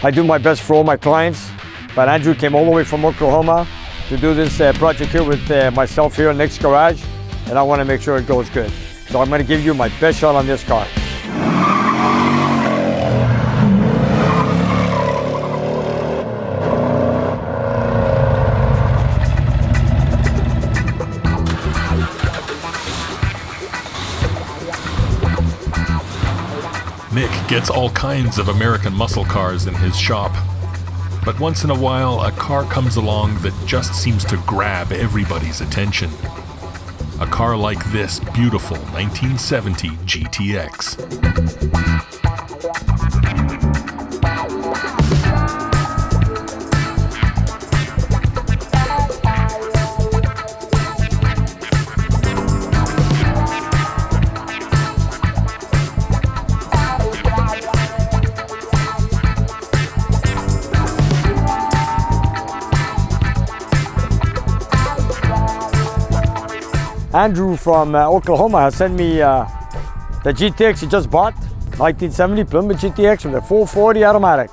I do my best for all my clients, but Andrew came all the way from Oklahoma to do this project here with myself here in Nick's garage, and I want to make sure it goes good. So I'm going to give you my best shot on this car. Nick gets all kinds of American muscle cars in his shop. But once in a while, a car comes along that just seems to grab everybody's attention. A car like this beautiful 1970 GTX. Andrew from Oklahoma has sent me the GTX he just bought, 1970 Plymouth GTX with a 440 automatic.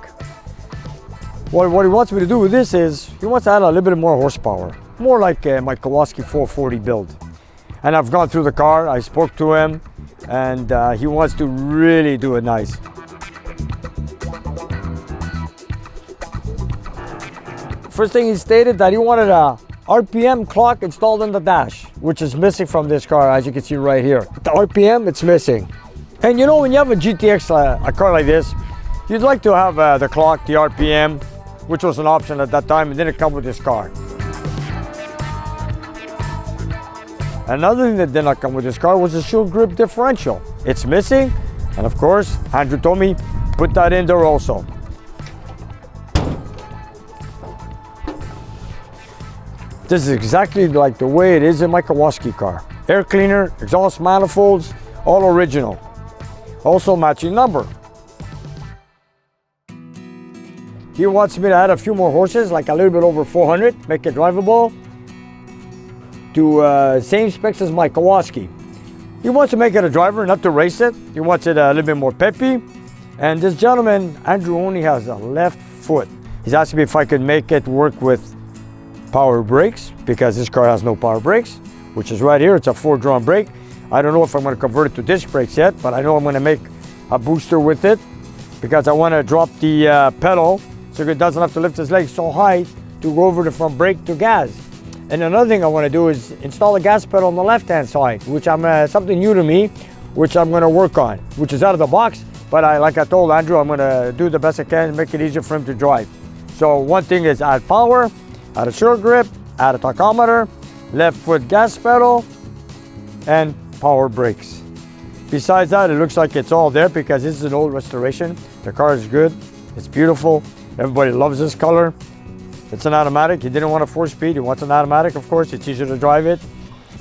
What he wants me to do with this is, he wants to add a little bit more horsepower, more like my Kawasaki 440 build. And I've gone through the car, I spoke to him, and he wants to really do it nice. First thing he stated that he wanted a RPM clock installed in the dash, which is missing from this car, as you can see right here. The RPM, it's missing. And you know, when you have a GTX, a car like this, you'd like to have the clock, the RPM, which was an option at that time, and didn't come with this car. Another thing that did not come with this car was the shield grip differential. It's missing, and of course, Andrew told me, put that in there also. This is exactly like the way it is in my Kawasaki car. Air cleaner, exhaust manifolds, all original. Also matching number. He wants me to add a few more horses, like a little bit over 400, make it drivable to same specs as my Kawasaki. He wants to make it a driver, not to race it. He wants it a little bit more peppy. And this gentleman, Andrew, only has a left foot. He's asking me if I could make it work with power brakes, because this car has no power brakes, which is right here. It's a 4-drum brake. I don't know if I'm going to convert it to disc brakes yet, but I know I'm going to make a booster with it, because I want to drop the pedal so it doesn't have to lift his legs so high to go over from brake to gas. And another thing I want to do is install a gas pedal on the left-hand side, which I'm something new to me, which I'm going to work on, which is out of the box. But like I told Andrew, I'm going to do the best I can and make it easier for him to drive. So one thing is add power, add a shield grip, add a tachometer, left foot gas pedal, and power brakes. Besides that, it looks like it's all there because this is an old restoration. The car is good, it's beautiful, everybody loves this color. It's an automatic. He didn't want a 4-speed, he wants an automatic, of course. It's easier to drive it.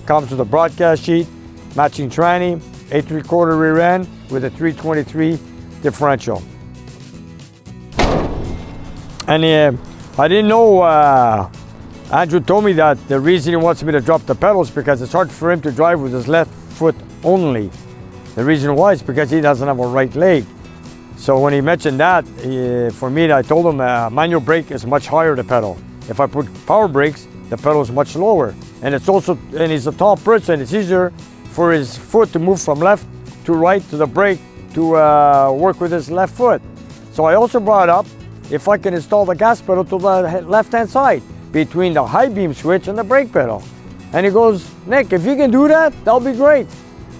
Comes with a broadcast sheet, matching tranny, 8 3/4 rear end with a 323 differential. And I didn't know, Andrew told me that the reason he wants me to drop the pedals because it's hard for him to drive with his left foot only. The reason why is because he doesn't have a right leg. So when he mentioned that, for me, I told him manual brake is much higher, the pedal. If I put power brakes, the pedal is much lower. And it's also, and he's a tall person, it's easier for his foot to move from left to right to the brake to work with his left foot. So I also brought up if I can install the gas pedal to the left-hand side between the high beam switch and the brake pedal. And he goes, Nick, if you can do that, that'll be great.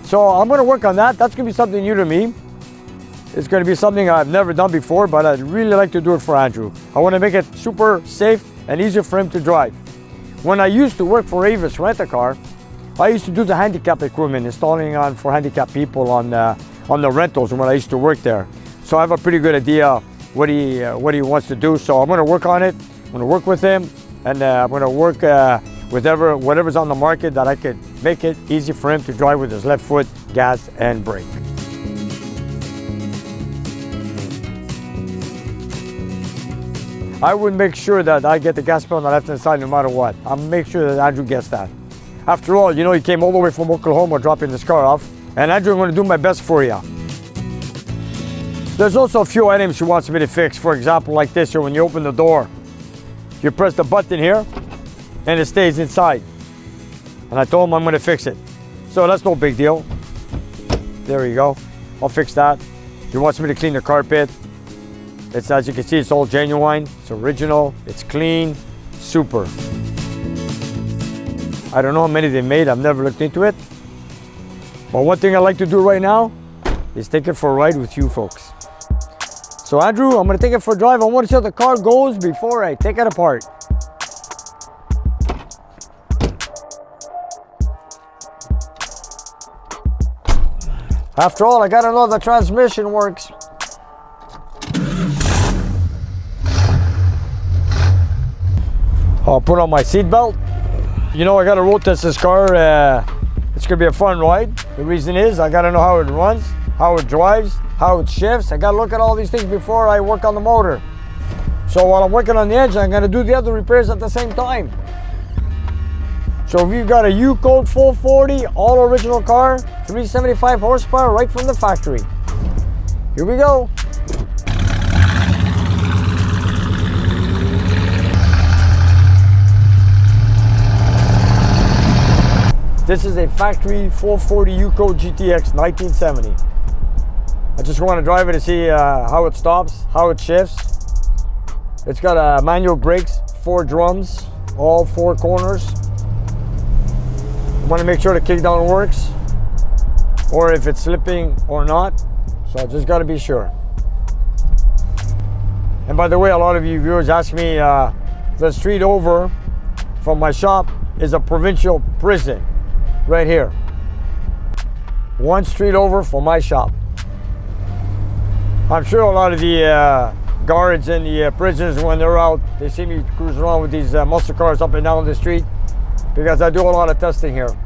So I'm gonna work on that. That's gonna be something new to me. It's gonna be something I've never done before, but I'd really like to do it for Andrew. I wanna make it super safe and easier for him to drive. When I used to work for Avis Rent-A-Car, I used to do the handicap equipment, installing on for handicapped people on the rentals when I used to work there. So I have a pretty good idea what he wants to do. So I'm going to work on it. I'm going to work with him, and I'm going to work with whatever's on the market that I could make it easy for him to drive with his left foot, gas and brake. I would make sure that I get the gas pedal on the left-hand side no matter what. I'll make sure that Andrew gets that. After all, you know, he came all the way from Oklahoma dropping this car off, and Andrew, I'm going to do my best for you. There's also a few items he wants me to fix. For example, like this here, when you open the door, you press the button here and it stays inside. And I told him I'm going to fix it. So that's no big deal. There you go. I'll fix that. He wants me to clean the carpet. It's, as you can see, it's all genuine. It's original. It's clean. Super. I don't know how many they made. I've never looked into it. But one thing I like to do right now is take it for a ride with you folks. So Andrew, I'm going to take it for a drive. I want to see how the car goes before I take it apart. After all, I got to know the transmission works. I'll put on my seatbelt. You know, I got to road test this car. It's going to be a fun ride. The reason is I got to know how it runs, how it drives, how it shifts. I got to look at all these things before I work on the motor. So while I'm working on the engine, I'm going to do the other repairs at the same time. So if you've got a U-Code 440, all original car, 375 horsepower right from the factory. Here we go. This is a factory 440 U-Code GTX 1970. I just want to drive it to see how it stops, how it shifts. It's got manual brakes, 4 drums, all 4 corners. I want to make sure the kickdown works, or if it's slipping or not. So I just got to be sure. And by the way, a lot of you viewers ask me, the street over from my shop is a provincial prison. Right here. 1 street over from my shop. I'm sure a lot of the guards and the prisoners, when they're out, they see me cruising around with these muscle cars up and down the street, because I do a lot of testing here.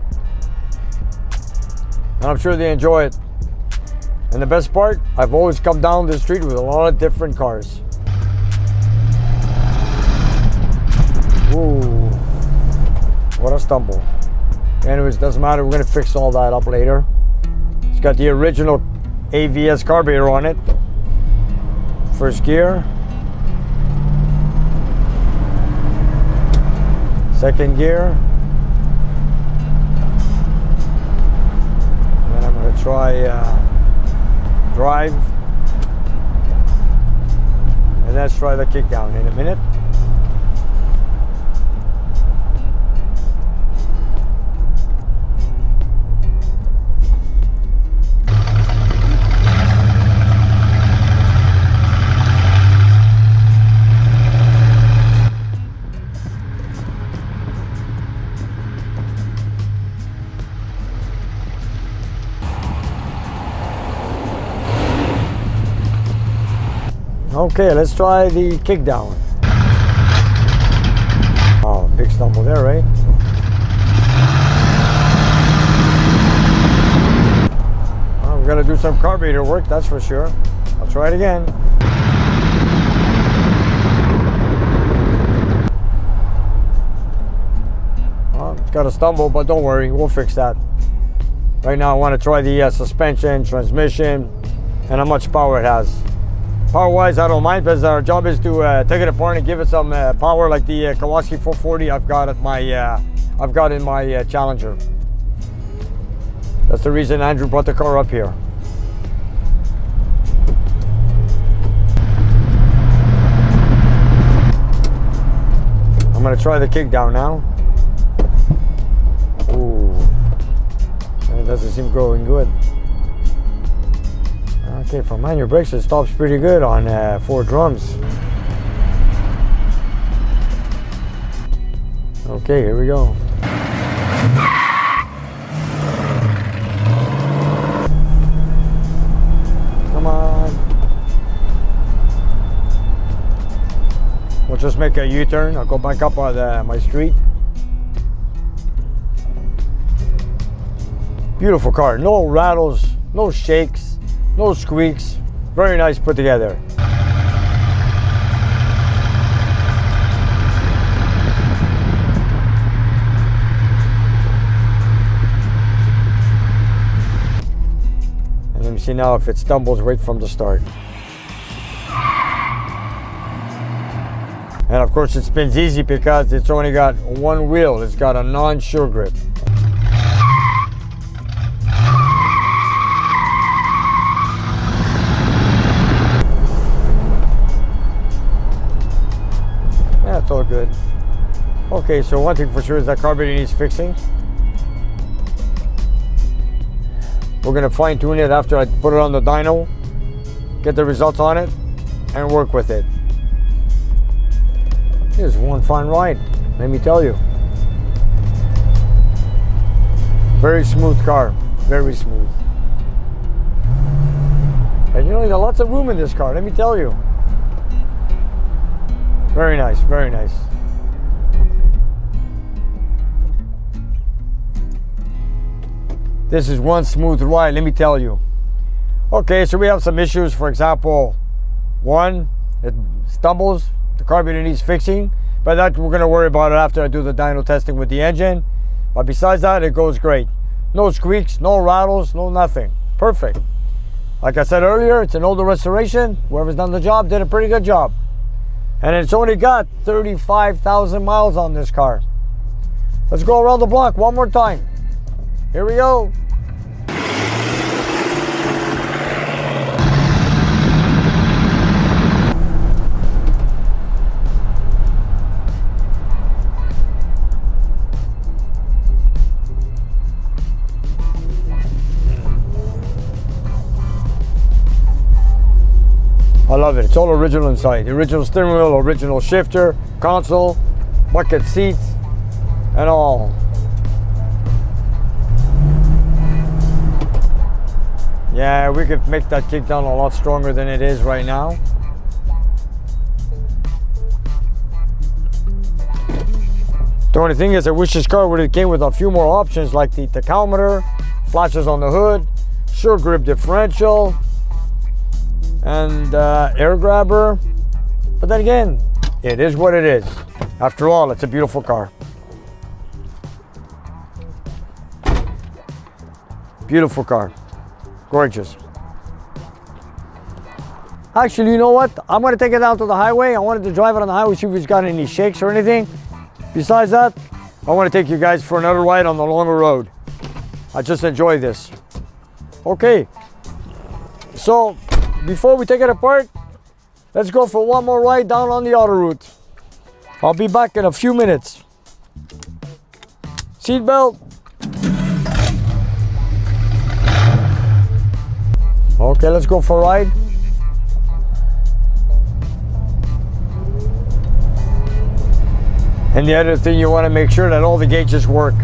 And I'm sure they enjoy it. And the best part, I've always come down the street with a lot of different cars. Ooh, what a stumble. Anyways, doesn't matter, we're going to fix all that up later. It's got the original AVS carburetor on it. First gear. Second gear. And I'm going to try drive. And let's try the kickdown in a minute. Okay, let's try the kickdown. Oh, big stumble there, right? Well, we're gonna do some carburetor work, that's for sure. I'll try it again. Well, it's got a stumble, but don't worry, we'll fix that. Right now I want to try the suspension, transmission, and how much power it has. Power-wise, I don't mind, because our job is to take it apart and give it some power, like the Kawasaki 440 I've got in my Challenger. That's the reason Andrew brought the car up here. I'm gonna try the kickdown now. Ooh, it doesn't seem going good. Okay, for manual brakes, it stops pretty good on 4 drums. Okay, here we go. Come on. We'll just make a U-turn. I'll go back up on my street. Beautiful car. No rattles, no shakes. No squeaks, very nice put together. And let me see now if it stumbles right from the start. And of course it spins easy because it's only got one wheel. It's got a non-sure grip. Yeah, it's all good. Okay, so one thing for sure is that carburetor needs fixing. We're gonna fine tune it after I put it on the dyno, get the results on it, and work with it. Here's one fine ride, let me tell you. Very smooth car, very smooth. And you know, you got lots of room in this car, let me tell you. Very nice, very nice. This is one smooth ride, let me tell you. Okay, so we have some issues. For example, one, it stumbles, the carburetor needs fixing, but that we're gonna worry about it after I do the dyno testing with the engine. But besides that, it goes great. No squeaks, no rattles, no nothing. Perfect. Like I said earlier, it's an older restoration. Whoever's done the job did a pretty good job. And it's only got 35,000 miles on this car. Let's go around the block one more time. Here we go. I love it. It's all original inside. The original steering wheel, original shifter, console, bucket seats, and all. Yeah, we could make that kick down a lot stronger than it is right now. The only thing is, I wish this car would have came with a few more options, like the tachometer, flashes on the hood, sure grip differential, and air grabber. But then again, it is what it is. After all, it's a beautiful car. Beautiful car. Gorgeous. Actually, you know what? I'm going to take it down to the highway. I wanted to drive it on the highway, see if it's got any shakes or anything. Besides that, I want to take you guys for another ride on the longer road. I just enjoy this. Okay. So, before we take it apart, let's go for one more ride down on the auto route. I'll be back in a few minutes. Seatbelt. Okay, let's go for a ride. And the other thing, you want to make sure that all the gauges work.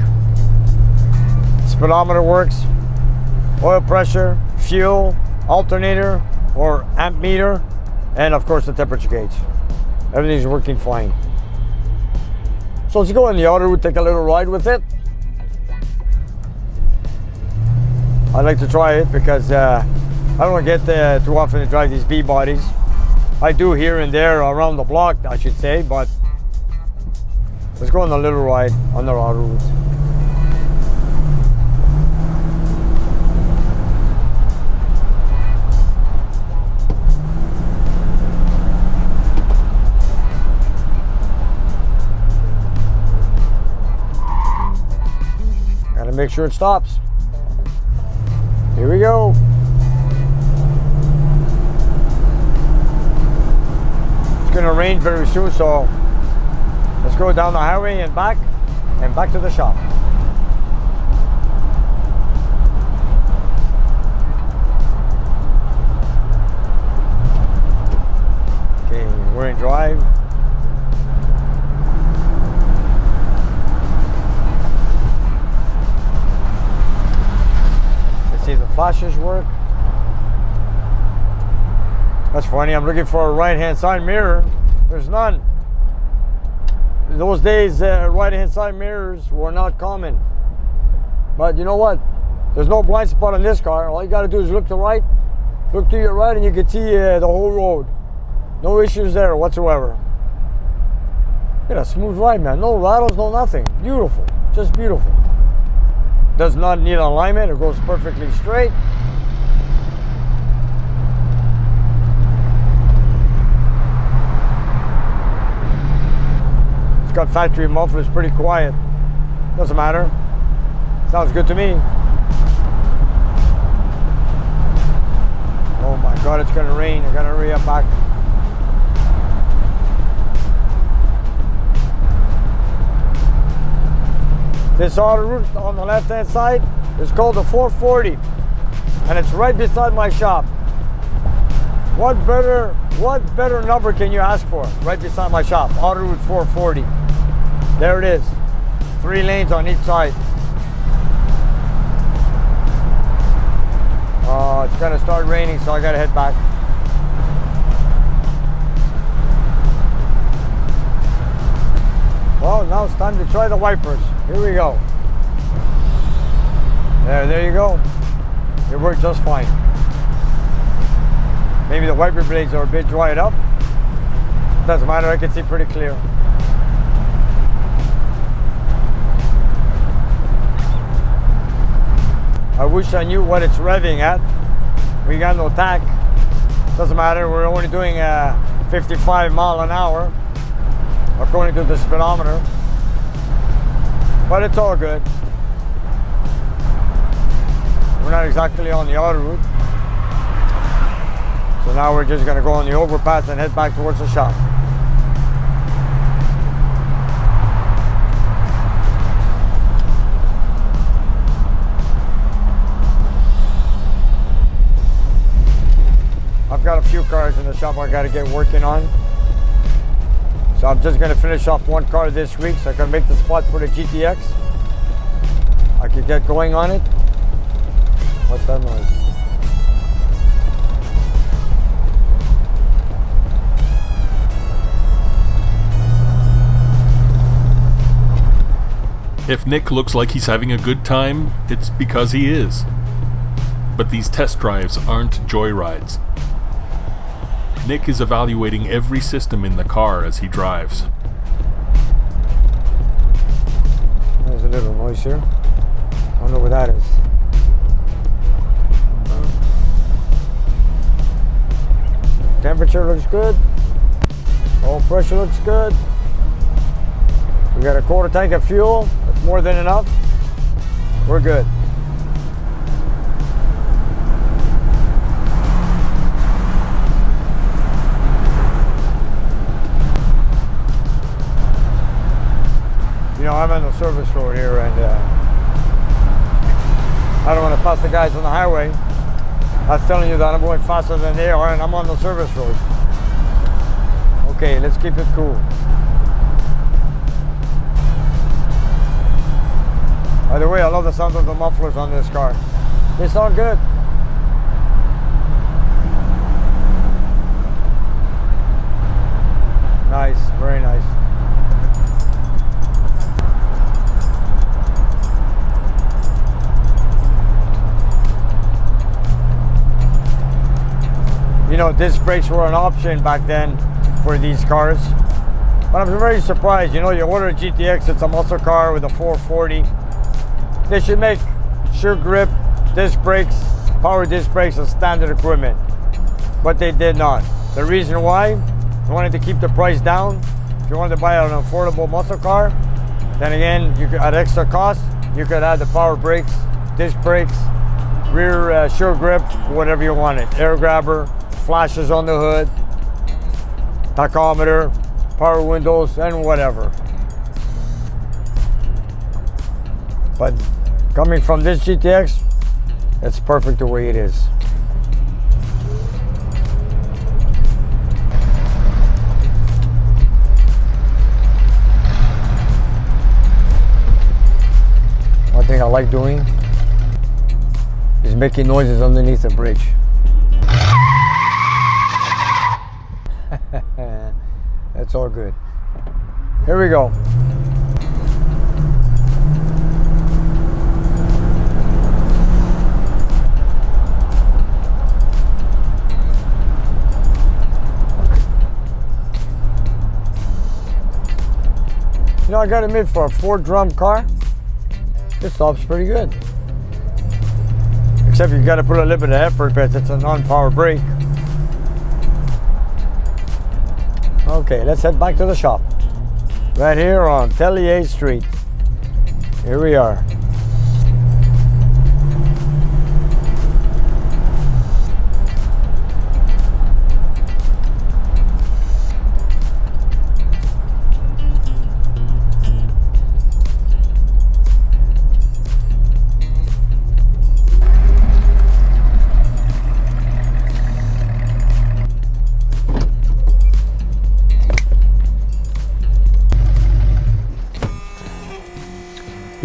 Speedometer works, oil pressure, fuel, alternator or amp meter, and of course the temperature gauge. Everything's working fine. So let's go on the auto route, take a little ride with it. I like to try it because I don't get too often to drive these B bodies. I do here and there around the block, I should say, but let's go on a little ride on the auto route. Gotta make sure it stops. Here we go. It's gonna rain very soon, so let's go down the highway and back to the shop. Okay, we're in drive. Let's see if the flashes work. That's funny, I'm looking for a right-hand side mirror. There's none. In those days, right-hand side mirrors were not common. But you know what? There's no blind spot on this car. All you got to do is look to the right, look to your right, and you can see the whole road. No issues there whatsoever. Look at a smooth ride, man. No rattles, no nothing. Beautiful. Just beautiful. Does not need alignment. It goes perfectly straight. got factory mufflers, pretty quiet. Doesn't matter. Sounds good to me. Oh my God, it's gonna rain. I gotta hurry up back. This auto route on the left-hand side is called the 440, and it's right beside my shop. What better number can you ask for? Right beside my shop, auto route 440. There it is. 3 lanes on each side. It's gonna start raining, so I gotta head back. Well, now it's time to try the wipers. Here we go. There you go. It worked just fine. Maybe the wiper blades are a bit dried up. Doesn't matter, I can see pretty clear. I wish I knew what it's revving at. We got no tack. Doesn't matter, we're only doing 55 mile an hour according to the speedometer. But it's all good. We're not exactly on the auto route. So now we're just gonna go on the overpass and head back towards the shop. I've got a few cars in the shop I gotta get working on. So I'm just gonna finish off one car this week so I can make the spot for the GTX. I could get going on it. What's that noise? If Nick looks like he's having a good time, it's because he is. But these test drives aren't joyrides. Nick is evaluating every system in the car as he drives. There's a little noise here. I don't know what that is. Temperature looks good. Oil pressure looks good. We got a quarter tank of fuel. That's more than enough. We're good. You know, I'm on the service road here, and I don't want to pass the guys on the highway. I was telling you that I'm going faster than they are, and I'm on the service road. Okay, let's keep it cool. By the way, I love the sound of the mufflers on this car. They sound good. Nice, very nice. You know, disc brakes were an option back then for these cars. But I'm very surprised. You know, you order a GTX, it's a muscle car with a 440. They should make sure grip, disc brakes, power disc brakes as standard equipment. But they did not. The reason why, they wanted to keep the price down. If you wanted to buy an affordable muscle car, then again, you could, at extra cost, you could add the power brakes, disc brakes, rear sure grip, whatever you wanted. Air grabber, flashes on the hood, tachometer, power windows, and whatever. But coming from this GTX, it's perfect the way it is. One thing I like doing is making noises underneath the bridge. That's all good. Here we go. You know, I gotta admit, for a 4-drum car, it stops pretty good. Except you gotta put a little bit of effort because it's a non-power brake. Okay, let's head back to the shop. right here on Tellier Street. Here we are.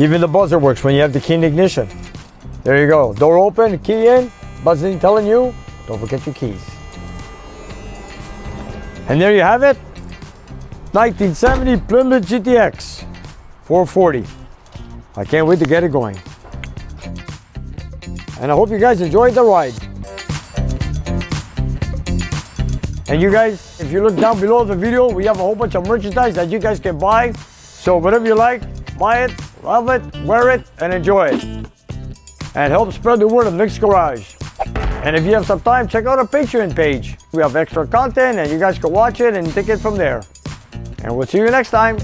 Even the buzzer works when you have the key in ignition. There you go. Door open, key in, buzzing telling you, don't forget your keys. And there you have it. 1970 Plymouth GTX 440. I can't wait to get it going. And I hope you guys enjoyed the ride. And you guys, if you look down below the video, we have a whole bunch of merchandise that you guys can buy. So whatever you like, buy it, love it, wear it, and enjoy it. And help spread the word of Nick's Garage. And if you have some time, check out our Patreon page. We have extra content and you guys can watch it and take it from there. And we'll see you next time.